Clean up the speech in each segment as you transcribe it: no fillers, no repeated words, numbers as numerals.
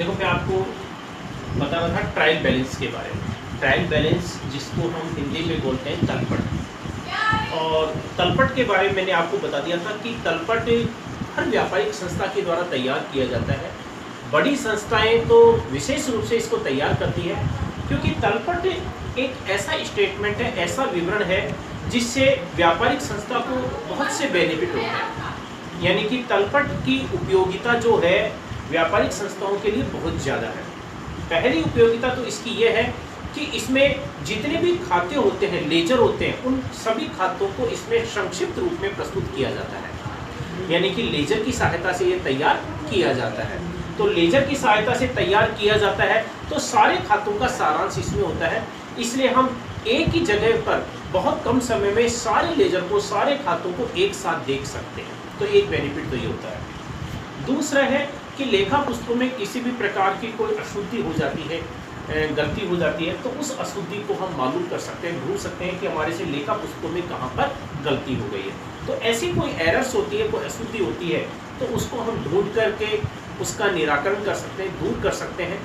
देखो मैं आपको बता रहा था ट्रायल बैलेंस के बारे में। ट्रायल बैलेंस जिसको हम हिंदी में बोलते हैं तलपट, और तलपट के बारे में मैंने आपको बता दिया था कि तलपट हर व्यापारिक संस्था के द्वारा तैयार किया जाता है। बड़ी संस्थाएं तो विशेष रूप से इसको तैयार करती है, क्योंकि तलपट एक ऐसा स्टेटमेंट है, ऐसा विवरण है जिससे व्यापारिक संस्था को बहुत से बेनिफिट होते हैं। यानी कि तलपट की उपयोगिता जो है व्यापारिक संस्थाओं के लिए बहुत ज़्यादा है। पहली उपयोगिता तो इसकी यह है कि इसमें जितने भी खाते होते हैं, लेजर होते हैं, उन सभी खातों को इसमें संक्षिप्त रूप में प्रस्तुत किया जाता है। यानी कि लेजर की सहायता से ये तैयार किया जाता है। तो लेजर की सहायता से तैयार किया जाता है तो सारे खातों का सारांश इसमें होता है, इसलिए हम एक ही जगह पर बहुत कम समय में सारे लेजर को, सारे खातों को एक साथ देख सकते हैं। तो एक बेनिफिट तो ये होता है। दूसरा है कि लेखा पुस्तकों में किसी भी प्रकार की कोई अशुद्धि हो जाती है, गलती हो जाती है, तो उस अशुद्धि को हम मालूम कर सकते हैं, ढूंढ सकते हैं कि हमारे से लेखा पुस्तकों में कहाँ पर गलती हो गई है। तो ऐसी कोई एरर्स होती है, कोई अशुद्धि होती है, तो उसको हम ढूंढ करके उसका निराकरण कर सकते हैं, दूर कर सकते हैं,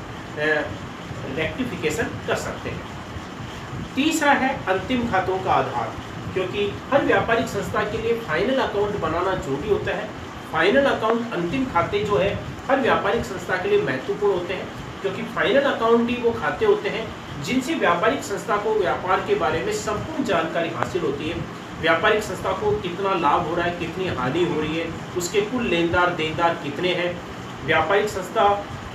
रेक्टिफिकेशन कर सकते हैं। तीसरा है अंतिम खातों का आधार, क्योंकि हर व्यापारिक संस्था के लिए फाइनल अकाउंट बनाना जरूरी होता है। फाइनल अकाउंट, अंतिम खाते जो है हर व्यापारिक संस्था के लिए महत्वपूर्ण होते हैं, क्योंकि फाइनल अकाउंट ही वो खाते होते हैं जिनसे व्यापारिक संस्था को व्यापार के बारे में संपूर्ण जानकारी हासिल होती है। व्यापारिक संस्था को कितना लाभ हो रहा है, कितनी हानि हो रही है, उसके कुल लेनदार देनदार कितने हैं, व्यापारिक संस्था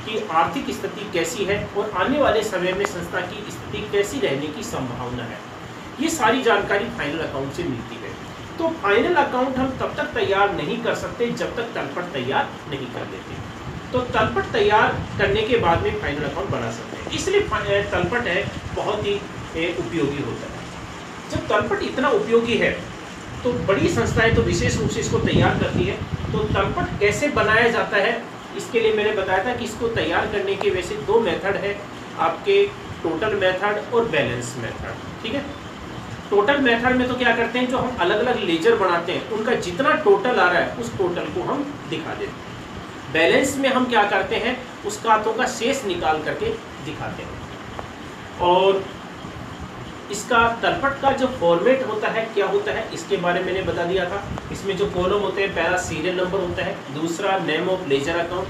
की आर्थिक स्थिति कैसी है और आने वाले समय में संस्था की स्थिति कैसी रहने की संभावना है, ये सारी जानकारी फाइनल अकाउंट से मिलती है। तो फाइनल अकाउंट हम तब तक तैयार नहीं कर सकते जब तक तलपट तैयार नहीं कर लेते। तो तलपट तैयार करने के बाद में फाइनल अकाउंट बना सकते हैं, इसलिए तलपट है बहुत ही उपयोगी होता है। जब तलपट इतना उपयोगी है तो बड़ी संस्थाएं तो विशेष रूप से इसको तैयार करती है। तो तलपट कैसे बनाया जाता है, इसके लिए मैंने बताया था कि इसको तैयार करने के वैसे दो मेथड है आपके, टोटल मेथड और बैलेंस मेथड। ठीक है, टोटल मेथड में तो क्या करते हैं, जो हम अलग अलग लेजर बनाते हैं उनका जितना टोटल आ रहा है उस टोटल को हम दिखा देते हैं। बैलेंस में हम क्या करते हैं, उस खातों का शेष निकाल करके दिखाते हैं। और इसका तलपट का जो फॉर्मेट होता है क्या होता है, इसके बारे में मैंने बता दिया था। इसमें जो कॉलम होते हैं, पहला सीरियल नंबर होता है, दूसरा नेम ऑफ लेजर अकाउंट,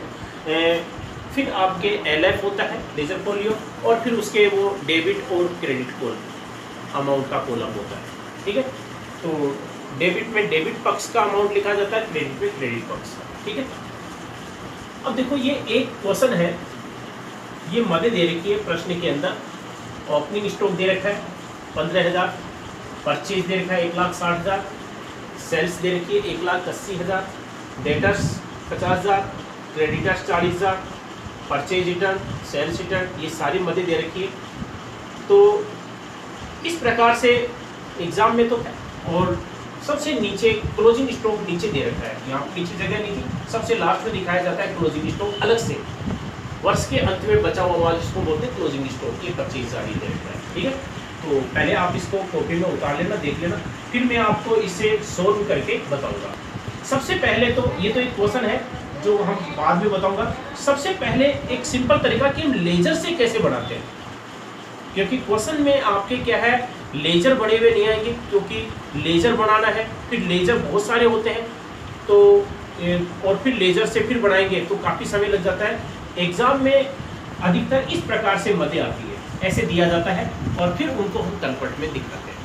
फिर आपके LF होता है लेजर फोलियो, और फिर उसके वो डेबिट और क्रेडिट कॉलम अमाउंट का कॉलम होता है। ठीक है, तो डेबिट में डेबिट पक्ष का अमाउंट लिखा जाता है, क्रेडिट में क्रेडिट पक्ष का। ठीक है, अब देखो ये एक क्वेश्चन है, ये मदे दे रखी है प्रश्न के अंदर। ओपनिंग स्टॉक दे रखा है 15,000, परचेज दे रखा है 1,60,000, सेल्स दे रखी है 1,80,000, debtors 50,000, creditors 40,000, purchase return, sales return, ये सारी मदे दे रखी है। तो इस प्रकार से एग्जाम में तो, और सबसे नीचे क्लोजिंग स्टॉक नीचे दे रखा है, यहाँ नीचे जगह नहीं थी, सबसे लास्ट में दिखाया जाता है क्लोजिंग स्टॉक अलग से, वर्ष के अंत में बचा हुआ माल जिसको बोलते हैं क्लोजिंग स्टॉक, ये 25,000 ही दे रखा है। ठीक है, तो पहले आप इसको कॉपी में उतार लेना, देख लेना, फिर मैं आपको इसे सोल्व करके बताऊंगा। सबसे पहले तो ये तो एक क्वेश्चन है जो हम बाद में बताऊंगा। सबसे पहले एक सिंपल तरीका कि हम लेजर से कैसे बनाते हैं, क्योंकि क्वेश्चन में आपके क्या है, लेजर बने हुए नहीं आएंगे, क्योंकि लेजर बनाना है, फिर लेजर बहुत सारे होते हैं, तो और फिर लेजर से फिर बनाएंगे तो काफ़ी समय लग जाता है। एग्जाम में अधिकतर इस प्रकार से मदे आती है, ऐसे दिया जाता है और फिर उनको हम तलपट में दिखाते हैं।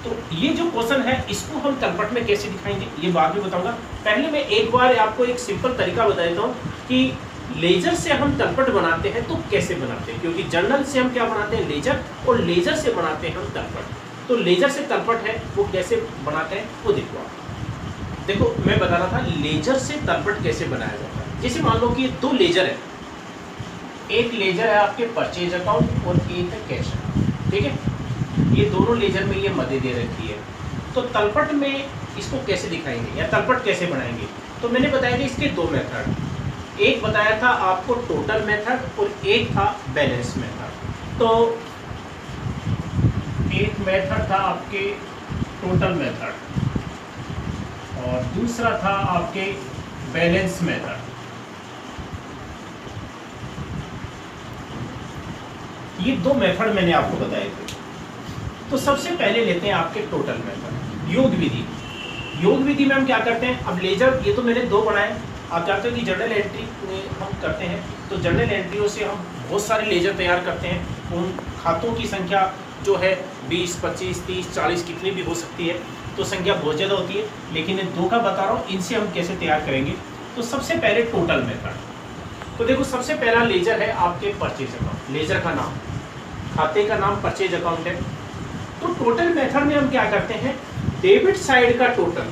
तो ये जो क्वेश्चन है इसको हम तलपट में कैसे दिखाएंगे ये बाद में बताऊंगा। पहले मैं एक बार आपको एक सिंपल तरीका बता देता हूँ कि लेजर से हम तलपट बनाते हैं तो कैसे बनाते हैं, क्योंकि जर्नल से हम क्या बनाते हैं, लेजर, और लेजर से बनाते हैं हम तलपट। तो लेजर से तलपट है वो कैसे बनाते हैं वो देखो आप। देखो मैं बता रहा था लेजर से तलपट कैसे बनाया जाता है। जैसे मान लो कि दो लेजर है, एक लेजर है आपके परचेज अकाउंट और एक है कैश अकाउंट। ठीक है, ये दोनों लेजर में ये मदे दे रखी है। तो तलपट में इसको कैसे दिखाएंगे या तलपट कैसे बनाएंगे, तो मैंने बताया था इसके दो मेथड, एक बताया था आपको टोटल मेथड और एक था बैलेंस मेथड। तो एक मेथड था आपके टोटल मेथड और दूसरा था आपके बैलेंस मेथड। ये दो मेथड मैंने आपको बताए थे। तो सबसे पहले लेते हैं आपके टोटल मेथड, योग विधि। योग विधि में हम क्या करते हैं, अब लेजर ये तो मैंने दो बनाए, आप जानते हो कि जर्नल एंट्री हम करते हैं, तो जर्नल एंट्रियों से हम बहुत सारे लेजर तैयार करते हैं। उन खातों की संख्या जो है 20, 25, 30, 40 कितनी भी हो सकती है, तो संख्या बहुत ज़्यादा होती है, लेकिन इन दो का बता रहा हूँ, इनसे हम कैसे तैयार करेंगे। तो सबसे पहले टोटल मेथड, तो देखो सबसे पहला लेजर है आपके परचेज अकाउंट, लेजर का नाम, खाते का नाम परचेज अकाउंट है। तो टोटल मेथड में हम क्या करते हैं, डेबिट साइड का टोटल,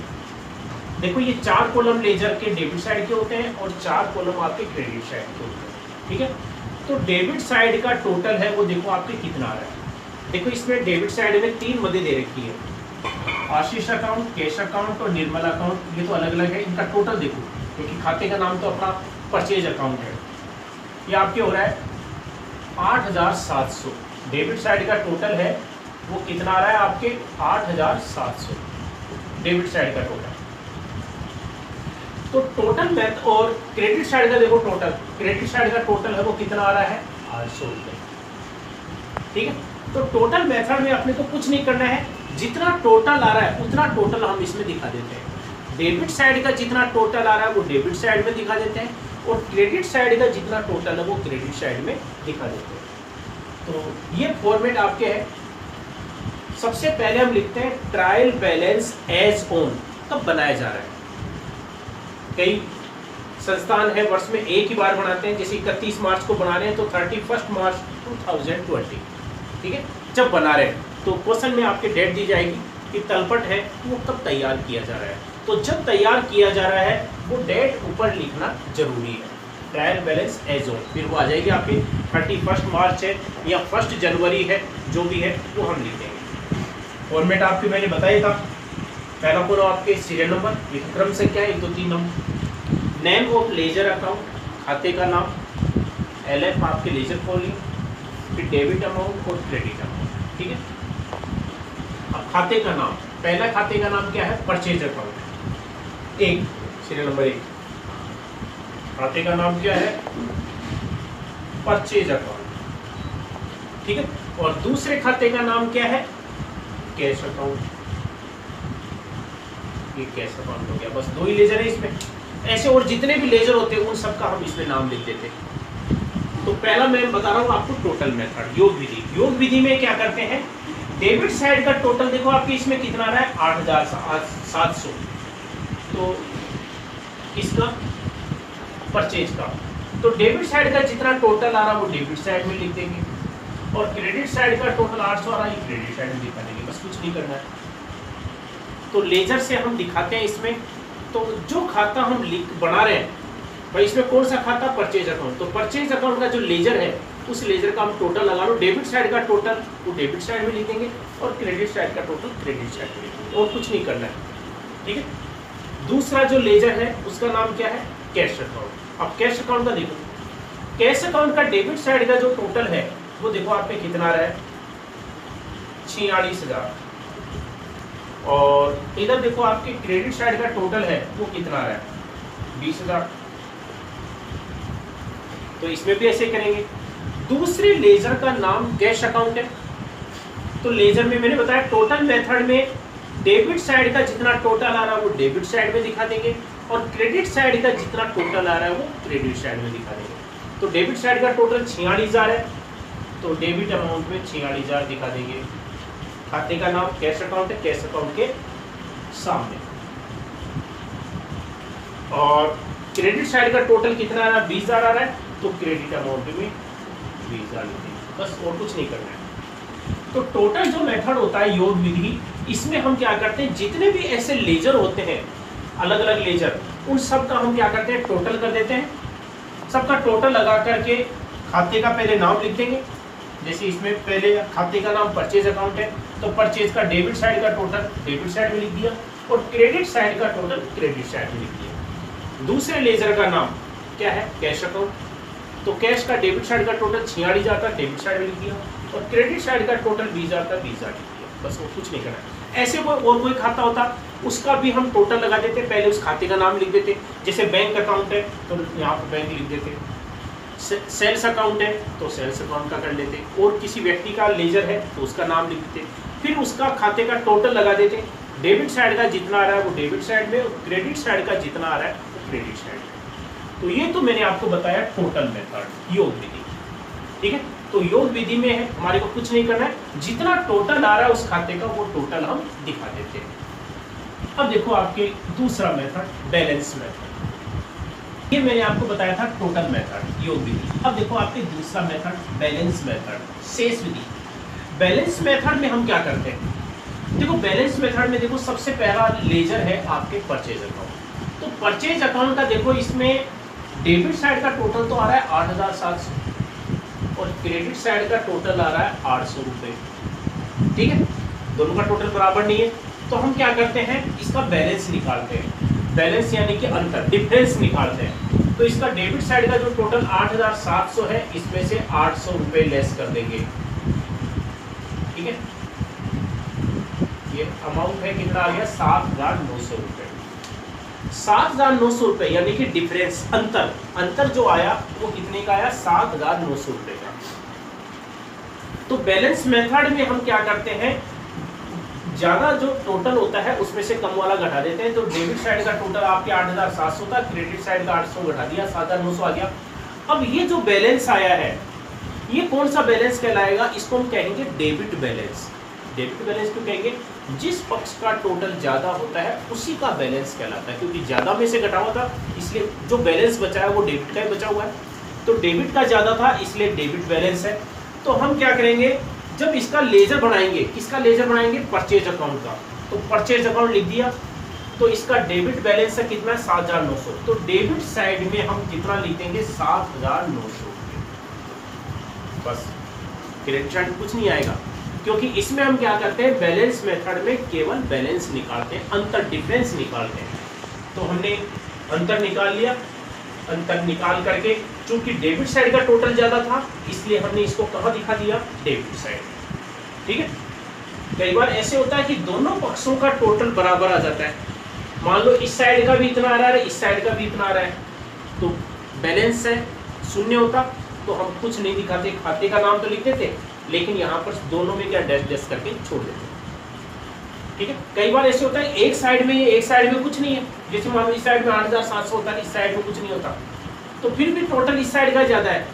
देखो ये 4 कॉलम लेजर के डेबिट साइड के होते हैं और 4 कॉलम आपके क्रेडिट साइड के होते हैं, ठीक है। तो डेबिट साइड का टोटल है वो देखो आपके कितना आ रहा है। देखो इसमें डेबिट साइड में 3 मदे दे रखी है, आशीष अकाउंट, कैश अकाउंट और निर्मला अकाउंट, ये तो अलग अलग है, इनका टोटल देखो, क्योंकि खाते का नाम तो अपना परचेज अकाउंट है। ये आपके हो रहा है 8700, डेबिट साइड का टोटल है वो कितना आ रहा है आपके 8700 डेबिट साइड का टोटल। तो टोटल मैथ और क्रेडिट साइड का देखो टोटल, क्रेडिट साइड का टोटल है वो कितना आ रहा है 800 रुपये, ठीक है। तो टोटल मेथड में अपने को कुछ नहीं करना है, जितना टोटल आ रहा है उतना टोटल हम इसमें दिखा देते हैं। डेबिट साइड का जितना टोटल आ रहा है वो डेबिट साइड में दिखा देते हैं और क्रेडिट साइड का जितना टोटल है वो क्रेडिट साइड में दिखा देते हैं। तो ये फॉर्मेट आपके है। सबसे पहले हम लिखते हैं ट्रायल बैलेंस एज ऑन, कब बनाया जा रहा है। कई संस्थान है वर्ष में एक ही बार बनाते हैं, जैसे 31 मार्च को बना रहे हैं तो 31 मार्च 2020, ठीक है, जब बना रहे हैं तो क्वेश्चन में आपके डेट दी जाएगी कि तलपट है वो कब तैयार किया जा रहा है। तो जब तैयार किया जा रहा है वो डेट ऊपर लिखना जरूरी है, ट्रायल बैलेंस एज ऑन, फिर वो आ जाएगी आपकी 31 मार्च है या 1 जनवरी है, जो भी है वो हम लिख देंगे। फॉर्मेट आपके मैंने बताया था, पहला कॉलम आपके सीरियल नंबर, क्रम से क्या है 1 2 3 number, name of ledger account, खाते का नाम, LF आपके लेजर खोलिए, फिर डेबिट अमाउंट और क्रेडिट अमाउंट, ठीक है। अब खाते का नाम, पहला खाते का नाम क्या है परचेज अकाउंट, 1 सीरियल नंबर 1, खाते का नाम क्या है परचेज अकाउंट, ठीक है। और दूसरे खाते का नाम क्या है कैश अकाउंट, ये कैश अकाउंट हो गया। बस 2 ही लेजर है इसमें, ऐसे और जितने भी लेजर होते हैं उन सबका हम इसमें नाम लिख देते हैं। तो पहला मैं बता रहा हूँ आपको टोटल मेथड, योग विधि। योग विधि में क्या करते हैं, डेबिट साइड का टोटल देखो आपके इसमें कितना रहा है 8700, तो इसका परचेज का, तो डेबिट साइड का जितना टोटल आ रहा है वो डेबिट साइड में लिख देंगे और क्रेडिट साइड का टोटल 800 आ रहा है क्रेडिट साइड में दिखा देंगे, बस कुछ नहीं करना है। तो लेजर से हम दिखाते हैं इसमें, तो जो खाता हम बना रहे हैं भाई इसमें कौन सा खाता परचेज अकाउंट, तो परचेज अकाउंट का जो लेजर है उस लेजर का हम टोटल लगा लो, डेबिट साइड का टोटल वो डेबिट साइड में लिखेंगे और क्रेडिट साइड का टोटल क्रेडिट साइड में लिखेंगे, और कुछ नहीं करना है, ठीक है। दूसरा जो लेजर है उसका नाम क्या है कैश अकाउंट। अब कैश अकाउंट का देखो, कैश अकाउंट का डेबिट साइड का जो टोटल है वो देखो आप पे कितना रहा है 46,000, और इधर देखो आपके क्रेडिट साइड का टोटल है वो कितना रहा है 20,000, तो इसमें भी ऐसे करेंगे। दूसरे लेजर का नाम कैश अकाउंट है, तो लेजर में मैंने बताया टोटल मेथड में डेबिट साइड का जितना टोटल आ रहा है वो डेबिट साइड में दिखा देंगे और क्रेडिट साइड का जितना टोटल आ रहा है वो क्रेडिट साइड में दिखा देंगे। तो डेबिट साइड का टोटल 46,000 है, तो डेबिट अमाउंट में 46,000 दिखा देंगे। खाते का नाम कैश अकाउंट है, कैश अकाउंट के सामने, और क्रेडिट साइड का टोटल कितना आ रहा है 20,000 आ रहा है, तो क्रेडिट अमाउंट में 20,000 लिखेंगे, बस और कुछ नहीं करना है। तो टोटल जो मेथड होता है योग विधि, इसमें हम क्या करते हैं जितने भी ऐसे लेजर होते हैं अलग अलग लेजर, उन सब का हम क्या करते हैं टोटल कर देते हैं, सबका टोटल लगा करके खाते का पहले नाम लिख देंगे। जैसे इसमें पहले खाते का नाम परचेज अकाउंट है तो परचेज का डेबिट साइड का टोटल डेबिट साइड में लिख दिया और क्रेडिट साइड का टोटल क्रेडिट साइड में लिख दिया। दूसरे लेजर का नाम क्या है कैश अकाउंट, तो कैश का डेबिट साइड का टोटल 46,000 का डेबिट साइड में लिख दिया और क्रेडिट साइड का टोटल 20,000 का 20,000 लिख दिया, बस वो कुछ नहीं करना। ऐसे कोई और कोई खाता होता उसका भी हम टोटल लगा देते, पहले उस खाते का नाम लिख देते। जैसे बैंक अकाउंट है तो यहाँ पर बैंक लिख देते, सेल्स अकाउंट है तो सेल्स अकाउंट का कर लेते, और किसी व्यक्ति का लेजर है तो उसका नाम लिख देते, फिर उसका खाते का टोटल लगा देते। डेबिट साइड का जितना आ रहा है वो डेबिट साइड में, और क्रेडिट साइड का जितना आ रहा है वो क्रेडिट साइड में। तो ये तो मैंने आपको बताया टोटल मेथड, योग विधि। ठीक है, तो योग विधि में है हमारे को कुछ नहीं करना है, जितना टोटल आ रहा है उस खाते का वो टोटल हम दिखा देते हैं। अब देखो आपके दूसरा मेथड बैलेंस मेथड, ये मैंने आपको बताया था टोटल मेथड योग विधि। अब देखो आपके दूसरा मेथड बैलेंस मेथड, शेष विधि। बैलेंस मेथड में हम क्या करते हैं, देखो बैलेंस मेथड में देखो सबसे पहला लेजर है आपके परचेज अकाउंट। तो परचेज अकाउंट का देखो इसमें डेबिट साइड का टोटल तो आ रहा है 8,700 और क्रेडिट साइड का टोटल आ रहा है 800 रुपये। ठीक है, दोनों का टोटल बराबर नहीं है, तो हम क्या करते हैं इसका बैलेंस निकालते हैं। बैलेंस यानी कि अंतर, डिफरेंस निकालते हैं। तो इसका डेबिट साइड का जो टोटल 8,700 है इसमें से 800 रुपये लेस कर देंगे। ठीक है, ये अमाउंट है कितना आ गया 7,900 रुपये। 7,900 रुपये यानी कि डिफरेंस, अंतर जो आया वो कितने का आया 7,900 रुपये का। तो बैलेंस मेथड में हम क्या करते हैं, ज्यादा जो टोटल होता है उसमें से कम वाला घटा देते हैं। तो डेबिट साइड का टोटल आपके 8,700 था, क्रेडिट साइड का 800 घटा दिया, 7,900 आ गया। अब ये जो बैलेंस आया है ये कौन सा बैलेंस कहलाएगा, इसको हम कहेंगे डेबिट बैलेंस। डेबिट बैलेंस क्यों कहेंगे, जिस पक्ष का टोटल ज्यादा होता है उसी का बैलेंस कहलाता है, क्योंकि ज्यादा में से घटा हुआ था इसलिए जो बैलेंस बचा है वो डेबिट का ही बचा हुआ है। तो डेबिट का ज्यादा था इसलिए डेबिट बैलेंस है। तो हम क्या करेंगे, जब इसका लेजर बनाएंगे, किसका लेजर बनाएंगे, परचेज अकाउंट का। तो परचेज अकाउंट लिख दिया, तो इसका डेबिट बैलेंस है कितना 7,900। तो डेबिट साइड में हम कितना लिख देंगे 7,900 बस, क्रेडिट साइड कुछ नहीं आएगा, क्योंकि इसमें हम क्या करते हैं बैलेंस मेथड में केवल बैलेंस निकालते हैं, अंतर डिफरेंस निकालते हैं। तो हमने अंतर निकाल लिया, अंतर निकाल करके चूंकि डेबिट साइड का टोटल ज्यादा था इसलिए हमने इसको कहाँ दिखा दिया, डेबिट साइड। ठीक है, कई बार ऐसे होता है कि दोनों पक्षों का टोटल बराबर आ जाता है, मान लो इस साइड का भी इतना आ रहा है इस साइड का भी इतना आ रहा है, तो बैलेंस है शून्य होता तो हम कुछ नहीं दिखाते, खाते का नाम तो लिख देते, लेकिन यहाँ पर दोनों में क्या डैश डैश करके छोड़ देते। ठीक है, कई बार ऐसे होता है एक साइड में ये एक साइड में कुछ नहीं है, जैसे मान लो इस साइड में 8,700 होता है इस साइड में कुछ नहीं होता, तो फिर भी टोटल इस साइड का ज्यादा है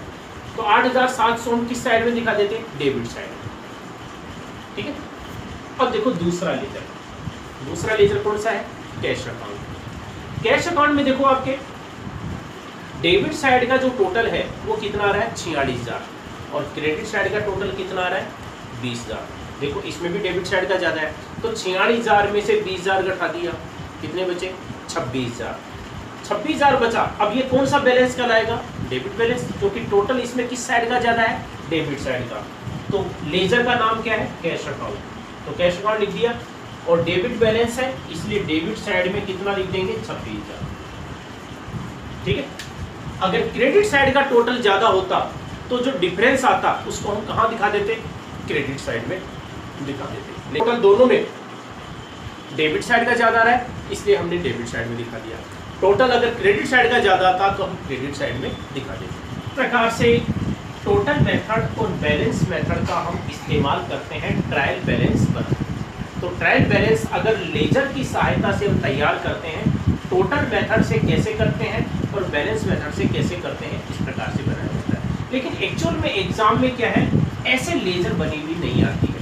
तो 8,700 हम किस साइड में दिखा देते, डेबिट साइड। ठीक है, अब देखो दूसरा लेजर, दूसरा लेजर कौन सा है, कैश अकाउंट। कैश अकाउंट में देखो आपके डेबिट साइड का जो टोटल है वो कितना आ रहा है 46,000 और क्रेडिट साइड का टोटल कितना आ रहा है 20,000। देखो इसमें भी डेबिट साइड का ज़्यादा है, तो 46,000 में से 20,000 घटा दिया, कितने बचे 26,000। 26,000 बचा, अब ये कौन सा बैलेंस कहलाएगा, डेबिट बैलेंस, क्योंकि टोटल इसमें किस साइड का ज़्यादा है, डेबिट साइड का। तो लेजर का नाम क्या है, कैश अकाउंट, तो कैश अकाउंट लिख दिया, और डेबिट बैलेंस है इसलिए डेबिट साइड में कितना लिख देंगे 26,000। ठीक है, अगर क्रेडिट साइड का टोटल ज़्यादा होता तो जो डिफरेंस आता उसको हम कहाँ दिखा देते, क्रेडिट साइड में दिखा देते। लेकिन दोनों में डेबिट साइड का ज़्यादा रहा है इसलिए हमने डेबिट साइड में दिखा दिया, टोटल अगर क्रेडिट साइड का ज़्यादा था तो हम क्रेडिट साइड में दिखा देते। इस प्रकार से टोटल मेथड और बैलेंस मेथड का हम इस्तेमाल करते हैं ट्रायल बैलेंस पर। तो ट्रायल बैलेंस अगर लेजर की सहायता से हम तैयार करते हैं, टोटल मेथड से कैसे करते हैं और बैलेंस मेथड से कैसे करते हैं, इस प्रकार से बनाया जाता है। लेकिन एक्चुअल में एग्जाम में क्या है, ऐसे लेजर बनी हुई नहीं आती है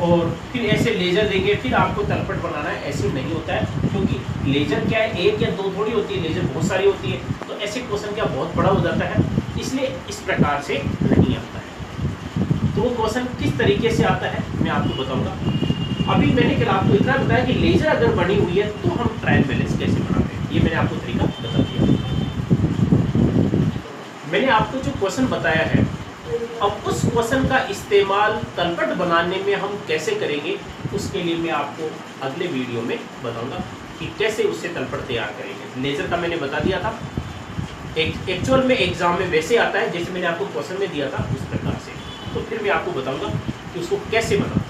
और फिर ऐसे लेजर देंगे फिर आपको तलपट बनाना है, ऐसे नहीं होता है, क्योंकि लेजर क्या है एक या दो थोड़ी होती है, लेजर बहुत सारी होती है, तो ऐसे क्वेश्चन क्या बहुत बड़ा हो जाता है, इसलिए इस प्रकार से नहीं आता है। तो वो क्वेश्चन किस तरीके से आता है मैं आपको बताऊंगा। अभी मैंने कल आपको इतना बताया कि लेजर अगर बनी हुई है तो हम ट्रायल बैलेंस कैसे बनाते हैं, ये मैंने आपको तरीका बता दिया। मैंने आपको जो क्वेश्चन बताया है, अब उस क्वेश्चन का इस्तेमाल तलपट बनाने में हम कैसे करेंगे, उसके लिए मैं आपको अगले वीडियो में बताऊंगा कि कैसे उससे तलपट तैयार करेंगे। लेजर का मैंने बता दिया था, एक्चुअल में एग्जाम में वैसे आता है जैसे मैंने आपको क्वेश्चन में दिया था उस प्रकार से, तो फिर मैं आपको बताऊंगा कि उसको कैसे बनाऊं।